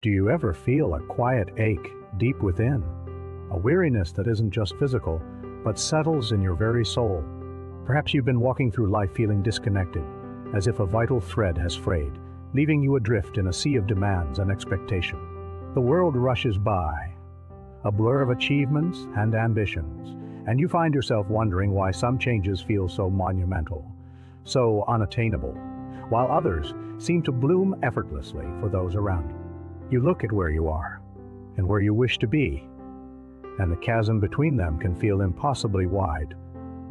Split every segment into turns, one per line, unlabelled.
Do you ever feel a quiet ache deep within? A weariness that isn't just physical, but settles in your very soul. Perhaps you've been walking through life feeling disconnected, as if a vital thread has frayed, leaving you adrift in a sea of demands and expectation. The world rushes by, a blur of achievements and ambitions, and you find yourself wondering why some changes feel so monumental, so unattainable, while others seem to bloom effortlessly for those around you. You look at where you are and where you wish to be, and the chasm between them can feel impossibly wide,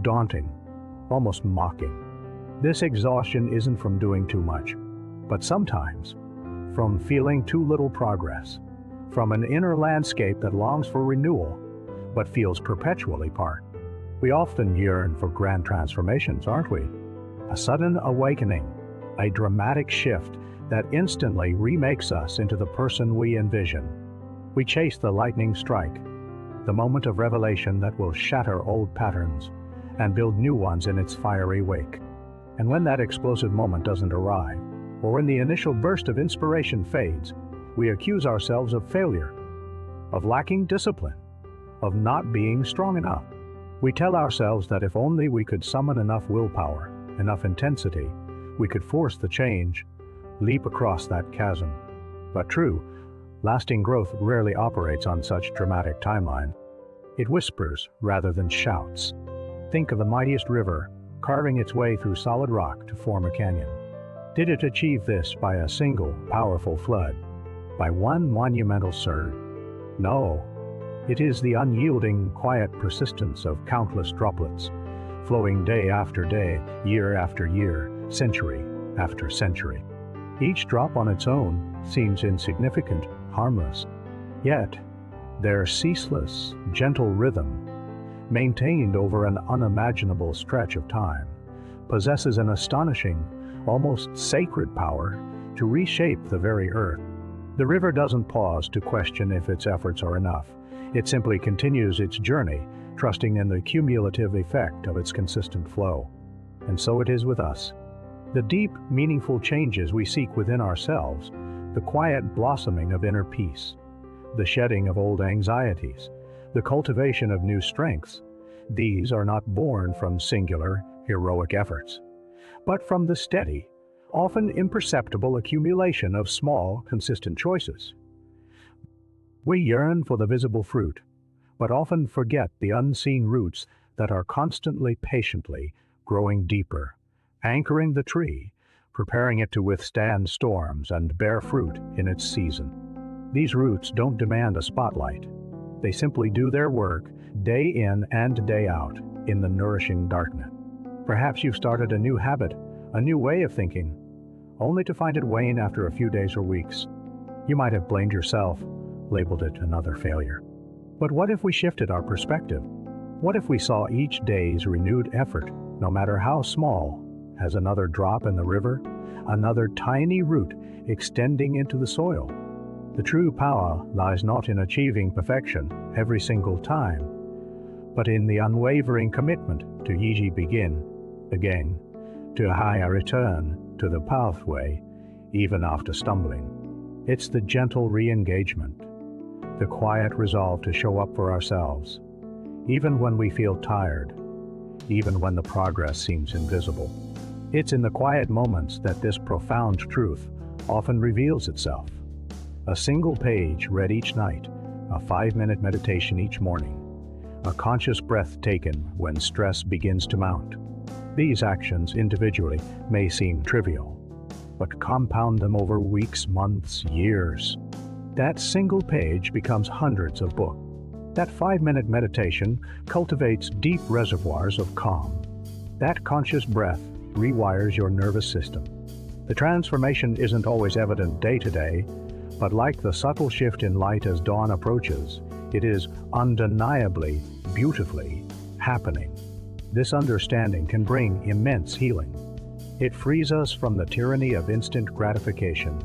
daunting, almost mocking. This exhaustion isn't from doing too much, but sometimes from feeling too little progress, from an inner landscape that longs for renewal, but feels perpetually part. We often yearn for grand transformations, aren't we? A sudden awakening, a dramatic shift that instantly remakes us into the person we envision. We chase the lightning strike, the moment of revelation that will shatter old patterns and build new ones in its fiery wake. And when that explosive moment doesn't arrive, or when the initial burst of inspiration fades, we accuse ourselves of failure, of lacking discipline, of not being strong enough. We tell ourselves that if only we could summon enough willpower, enough intensity, we could force the change, leap across that chasm. But true, lasting growth rarely operates on such dramatic timeline. It whispers rather than shouts. Think of the mightiest river carving its way through solid rock to form a canyon. Did it achieve this by a single, powerful flood? By one monumental surge? No. It is the unyielding, quiet persistence of countless droplets, flowing day after day, year after year, century after century. Each drop on its own seems insignificant, harmless. Yet, their ceaseless, gentle rhythm, maintained over an unimaginable stretch of time, possesses an astonishing, almost sacred power to reshape the very earth. The river doesn't pause to question if its efforts are enough. It simply continues its journey, trusting in the cumulative effect of its consistent flow. And so it is with us. The deep, meaningful changes we seek within ourselves, the quiet blossoming of inner peace, the shedding of old anxieties, the cultivation of new strengths, these are not born from singular, heroic efforts, but from the steady, often imperceptible accumulation of small, consistent choices. We yearn for the visible fruit, but often forget the unseen roots that are constantly, patiently growing deeper, anchoring the tree, preparing it to withstand storms and bear fruit in its season. These roots don't demand a spotlight. They simply do their work day in and day out in the nourishing darkness. Perhaps you've started a new habit, a new way of thinking, only to find it wane after a few days or weeks. You might have blamed yourself, labeled it another failure. But what if we shifted our perspective? What if we saw each day's renewed effort, no matter how small, as another drop in the river, another tiny root extending into the soil? The true power lies not in achieving perfection every single time, but in the unwavering commitment to ye begin again, to higher return to the pathway even after stumbling. It's the gentle re-engagement, the quiet resolve to show up for ourselves, even when we feel tired, even when the progress seems invisible. It's in the quiet moments that this profound truth often reveals itself. A single page read each night, a 5-minute meditation each morning, a conscious breath taken when stress begins to mount. These actions individually may seem trivial, but compound them over weeks, months, years. That single page becomes hundreds of books. That 5-minute meditation cultivates deep reservoirs of calm. That conscious breath rewires your nervous system. The transformation isn't always evident day to day, but like the subtle shift in light as dawn approaches, it is undeniably, beautifully happening. This understanding can bring immense healing. It frees us from the tyranny of instant gratification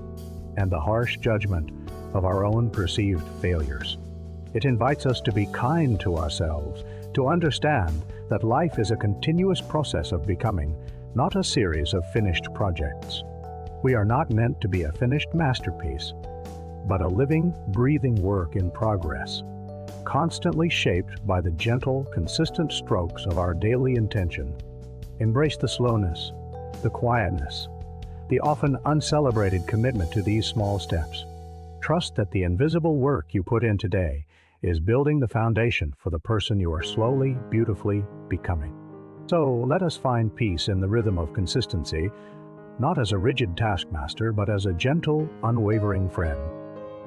and the harsh judgment of our own perceived failures. It invites us to be kind to ourselves, to understand that life is a continuous process of becoming, not a series of finished projects. We are not meant to be a finished masterpiece, but a living, breathing work in progress, constantly shaped by the gentle, consistent strokes of our daily intention. Embrace the slowness, the quietness, the often uncelebrated commitment to these small steps. Trust that the invisible work you put in today is building the foundation for the person you are slowly, beautifully becoming. So let us find peace in the rhythm of consistency, not as a rigid taskmaster, but as a gentle, unwavering friend.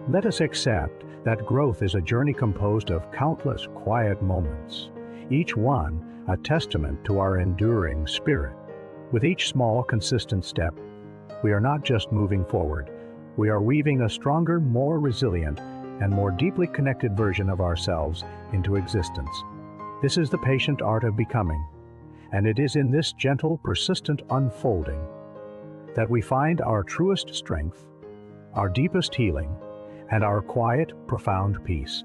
Let us accept that growth is a journey composed of countless quiet moments, each one a testament to our enduring spirit. With each small, consistent step, we are not just moving forward, we are weaving a stronger, more resilient, and more deeply connected version of ourselves into existence. This is the patient art of becoming, and it is in this gentle, persistent unfolding that we find our truest strength, our deepest healing, and our quiet, profound peace.